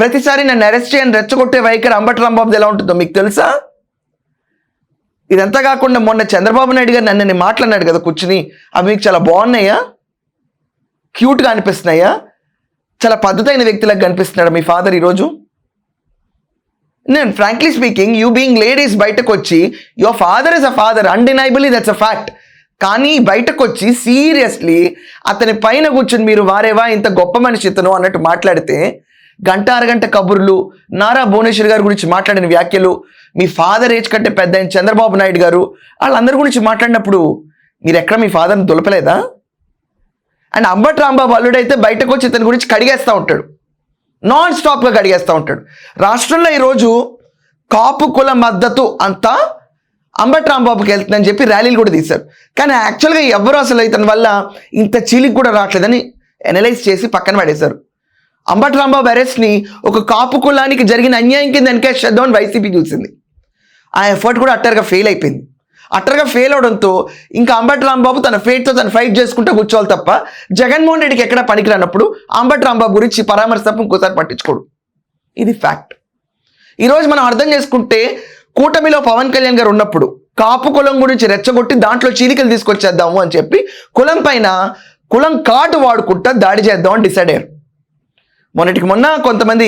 ప్రతిసారి నన్ను అరెస్ట్ చేయని రెచ్చగొట్టే వైఖరి అంబటి రాంబాబుది ఎలా ఉంటుందో మీకు తెలుసా? ఇదంతా కాకుండా మొన్న చంద్రబాబు నాయుడు గారు నన్ను మాట్లాడినాడు కదా కూర్చుని, అవి మీకు చాలా బాగున్నాయా, క్యూట్గా అనిపిస్తున్నాయా, చాలా పద్ధతైన వ్యక్తిలాగా కనిపిస్తున్నాడు మీ ఫాదర్ ఈరోజు? నేను frankly speaking, you being ladies బయటకు వచ్చి your father is a father, undeniably that's a fact. కానీ బయటకు వచ్చి సీరియస్లీ అతని పైన కూర్చుని మీరు వారేవా ఇంత గొప్ప మనిషి ఇతను అన్నట్టు మాట్లాడితే, గంట అరగంట కబుర్లు, నారా భువనేశ్వర్ గారి గురించి మాట్లాడిన వ్యాఖ్యలు, మీ ఫాదర్ ఏజ్ కంటే పెద్ద అయిన చంద్రబాబు నాయుడు గారు వాళ్ళందరి గురించి మాట్లాడినప్పుడు మీరు ఎక్కడ మీ ఫాదర్ని దులపలేదా? అండ్ అంబటి రాంబాబు అల్లుడైతే బయటకు వచ్చి ఇతని గురించి కడిగేస్తూ ఉంటాడు, నాన్ స్టాప్గా కడిగేస్తూ ఉంటాడు. రాష్ట్రంలో ఈరోజు కాపు కుల మద్దతు అంతా అంబటి రాంబాబుకి వెళ్తుందని చెప్పి ర్యాలీలు కూడా తీశారు. కానీ యాక్చువల్గా ఎవరు అసలు ఇతని వల్ల ఇంత చీలికి కూడా రావట్లేదని అనలైజ్ చేసి పక్కన పడేశారు. అంబటి రాంబాబు అరెస్ట్ని ఒక కాపు కులానికి జరిగిన అన్యాయం కింద ఎన్కేస్ చేద్దామని వైసీపీ చూసింది. ఆ ఎఫర్ట్ కూడా అట్టర్గా ఫెయిల్ అయిపోయింది. అట్టర్గా ఫెయిల్ అవడంతో ఇంకా అంబటి రాంబాబు తన ఫేట్తో తను ఫైట్ చేసుకుంటూ కూర్చోవాలి తప్ప జగన్మోహన్ రెడ్డికి ఎక్కడ పనికిరానప్పుడు అంబటి రాంబాబు గురించి పరామర్శ తప్ప ఇంకోసారి పట్టించుకోడు. ఇది ఫ్యాక్ట్. ఈరోజు మనం అర్థం చేసుకుంటే కూటమిలో పవన్ కళ్యాణ్ గారు ఉన్నప్పుడు కాపు కులం గురించి రెచ్చగొట్టి దాంట్లో చీలికలు తీసుకొచ్చేద్దాము అని చెప్పి కులం పైన కులం కార్డు వాడుకుంటా దాడి చేద్దామని డిసైడ్ అయ్యారు. మొన్నటికి మొన్న కొంతమంది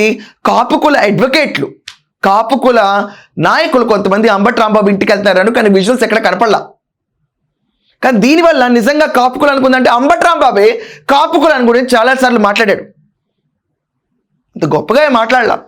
కాపు కుల అడ్వకేట్లు, కాపు కుల నాయకులు కొంతమంది అంబటి రాంబాబు ఇంటికి వెళ్తున్నారని, కానీ విజువల్స్ ఎక్కడ కనపడలా. కానీ దీనివల్ల నిజంగా కాపు కులం అనుకుందంటే అంబటి రాంబాబే కాపు కులాన్ని గురించి చాలాసార్లు మాట్లాడాడు. ఇంత గొప్పగా మాట్లాడలా.